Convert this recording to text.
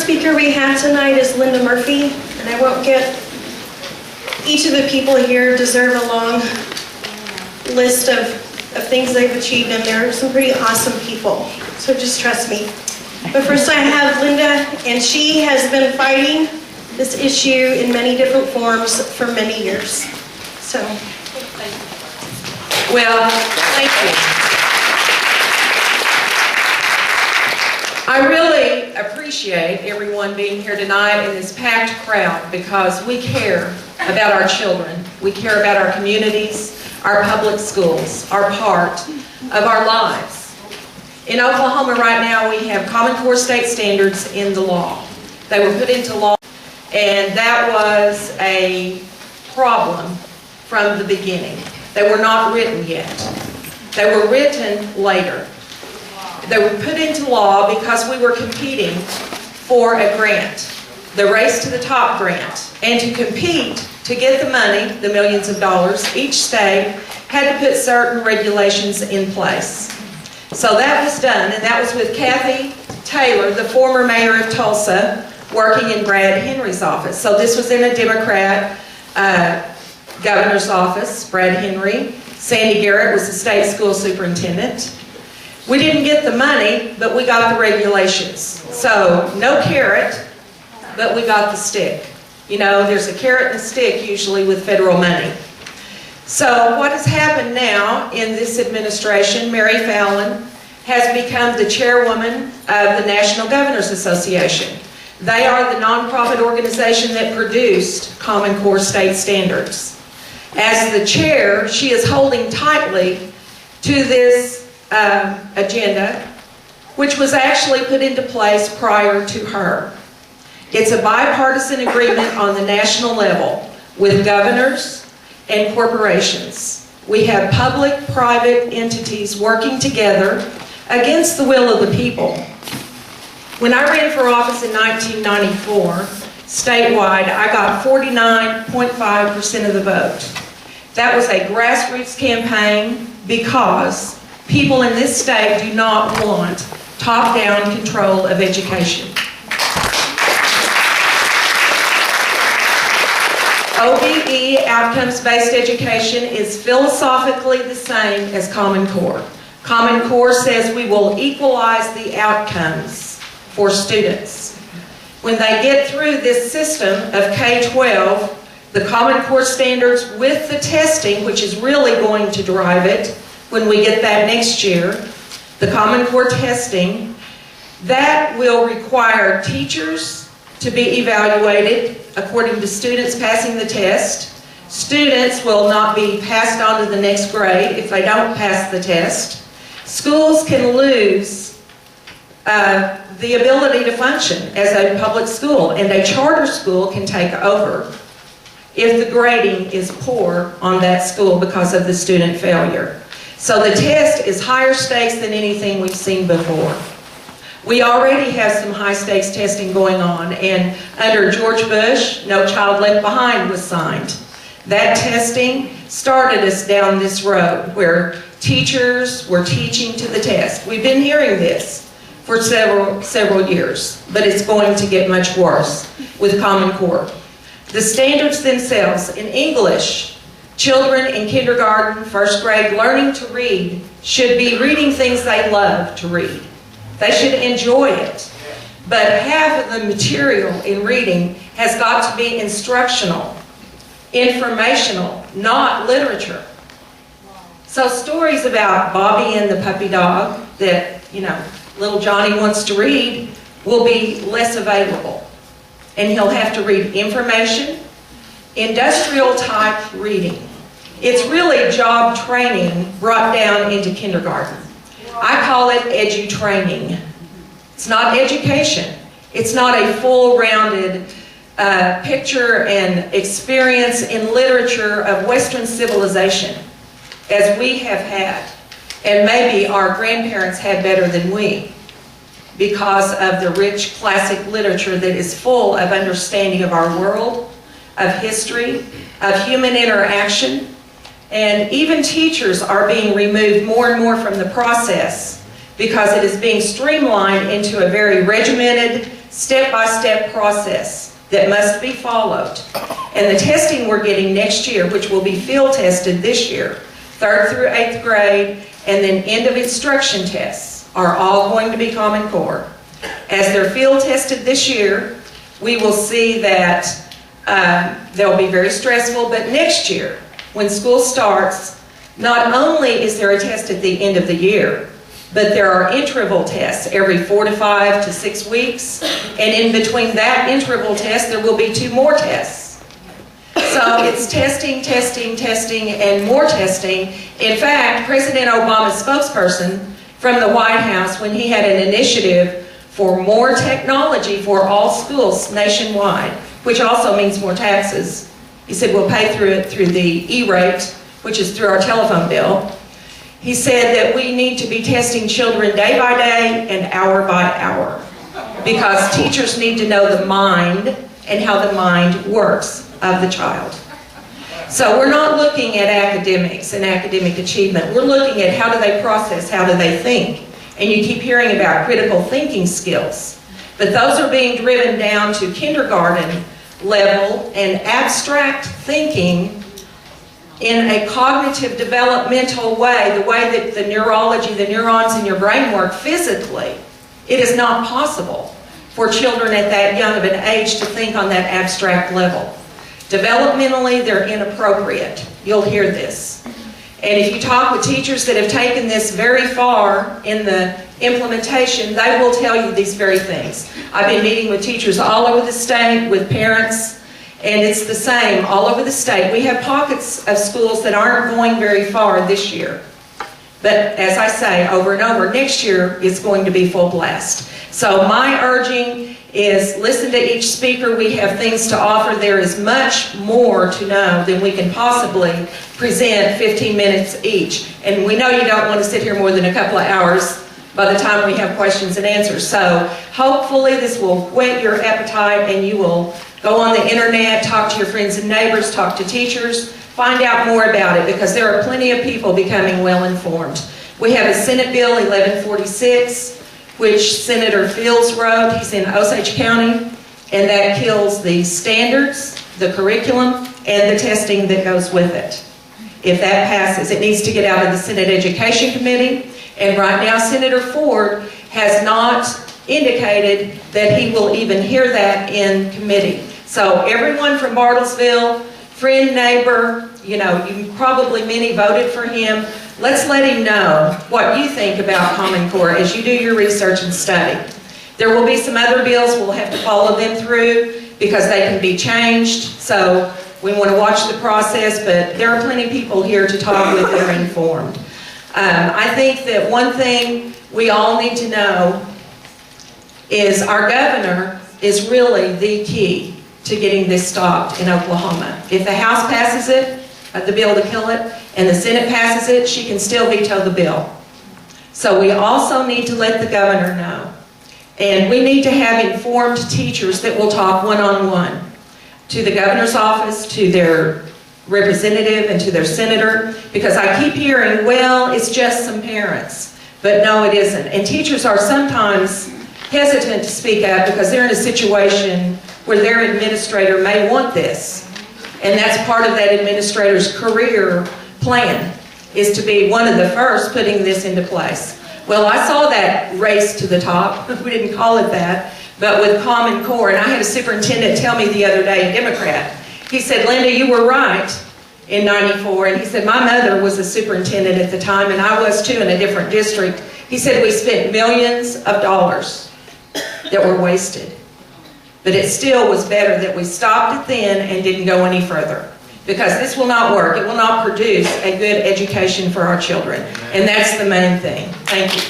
speaker we have tonight is Linda Murphy, and I won't get, each of the people here deserve a long list of things they've achieved, and they're some pretty awesome people, so just trust me. But first I have Linda, and she has been fighting this issue in many different forms for many years. So. Well, thank you. I really appreciate everyone being here tonight in this packed crowd because we care about our children. We care about our communities, our public schools, are part of our lives. In Oklahoma right now we have Common Core state standards in the law. They were put into law, and that was a problem from the beginning. They were not written yet. They were written later. They were put into law because we were competing for a grant, the Race to the Top grant. And to compete, to get the money, the millions of dollars, each state had to put certain regulations in place. So that was done, and that was with Kathy Taylor, the former mayor of Tulsa, working in Brad Henry's office. So this was in a Democrat governor's office, Brad Henry. Sandy Garrett was the state school superintendent. We didn't get the money, but we got the regulations. So no carrot, but we got the stick. You know, there's a carrot and a stick usually with federal money. So what has happened now in this administration, Mary Fallon has become the chairwoman of the National Governors Association. They are the nonprofit organization that produced Common Core state standards. As the chair, she is holding tightly to this agenda, which was actually put into place prior to her. It's a bipartisan agreement on the national level with governors and corporations. We have public-private entities working together against the will of the people. When I ran for office in 1994, statewide, I got 49.5% of the vote. That was a grassroots campaign because people in this state do not want top-down control of education. OBE, outcomes-based education, is philosophically the same as Common Core. Common Core says we will equalize the outcomes for students. When they get through this system of K-12, the Common Core standards with the testing, which is really going to drive it when we get that next year, the Common Core testing, that will require teachers to be evaluated according to students passing the test. Students will not be passed on to the next grade if they don't pass the test. Schools can lose the ability to function as a public school, and a charter school can take over if the grading is poor on that school because of the student failure. So the test is higher stakes than anything we've seen before. We already have some high stakes testing going on, and under George Bush, No Child Left Behind was signed. That testing started us down this road where teachers were teaching to the test. We've been hearing this for several years, but it's going to get much worse with Common Core. The standards themselves in English, children in kindergarten, first grade, learning to read should be reading things they love to read. They should enjoy it. But half of the material in reading has got to be instructional, informational, not literature. So stories about Bobby and the puppy dog that, you know, little Johnny wants to read will be less available. And he'll have to read information, industrial type reading. It's really job training brought down into kindergarten. I call it edu-training. It's not education. It's not a full-rounded picture and experience in literature of Western civilization as we have had, and maybe our grandparents had better than we, because of the rich classic literature that is full of understanding of our world, of history, of human interaction. And even teachers are being removed more and more from the process because it is being streamlined into a very regimented step-by-step process that must be followed. And the testing we're getting next year, which will be field tested this year, 3rd through 8th grade, and then end of instruction tests are all going to be Common Core. As they're field tested this year, we will see that they'll be very stressful, but next year, when school starts, not only is there a test at the end of the year, but there are interval tests every 4 to 5 to 6 weeks, and in between that interval test, there will be 2 more tests. So it's testing, testing, testing, and more testing. In fact, President Obama's spokesperson from the White House, when he had an initiative for more technology for all schools nationwide, which also means more taxes, he said we'll pay through it through the E-rate, which is through our telephone bill. He said that we need to be testing children day by day and hour by hour, because teachers need to know the mind and how the mind works of the child. So we're not looking at academics and academic achievement. We're looking at how do they process, how do they think. And you keep hearing about critical thinking skills. But those are being driven down to kindergarten level and abstract thinking in a cognitive developmental way, the way that the neurology, the neurons in your brain work physically. It is not possible for children at that young of an age to think on that abstract level. Developmentally, they're inappropriate. You'll hear this. And if you talk with teachers that have taken this very far in the implementation, they will tell you these very things. I've been meeting with teachers all over the state, with parents, and it's the same all over the state. We have pockets of schools that aren't going very far this year. But as I say over and over, next year is going to be full blast. So my urging is listen to each speaker. We have things to offer. There is much more to know than we can possibly present 15 minutes each. And we know you don't want to sit here more than a couple of hours by the time we have questions and answers. So hopefully this will whet your appetite and you will go on the internet, talk to your friends and neighbors, talk to teachers, find out more about it, because there are plenty of people becoming well informed. We have a Senate Bill 1146, which Senator Fields wrote. He's in Osage County, and that kills the standards, the curriculum, and the testing that goes with it. If that passes, it needs to get out of the Senate Education Committee, and right now Senator Ford has not indicated that he will even hear that in committee. So everyone from Bartlesville, friend, neighbor, you probably many voted for him. Let's let him know what you think about Common Core as you do your research and study. There will be some other bills. We'll have to follow them through because they can be changed. So we want to watch the process, but there are plenty of people here to talk with that are informed. I think that one thing we all need to know is our governor is really the key to getting this stopped in Oklahoma. If the House passes it, the bill to kill it, and the Senate passes it, she can still veto the bill. So we also need to let the governor know. And we need to have informed teachers that will talk one-on-one to the governor's office, to their representative, and to their senator, because I keep hearing, well, it's just some parents. But no, it isn't. And teachers are sometimes hesitant to speak up because they're in a situation where their administrator may want this. And that's part of that administrator's career plan, is to be one of the first putting this into place. Well, I saw that race to the top. We didn't call it that, but with Common Core. And I had a superintendent tell me the other day, a Democrat, he said, Linda, you were right in '94. And he said, my mother was a superintendent at the time, and I was too in a different district. He said, we spent millions of dollars that were wasted. But it still was better that we stopped it then and didn't go any further. Because this will not work. It will not produce a good education for our children. And that's the main thing. Thank you.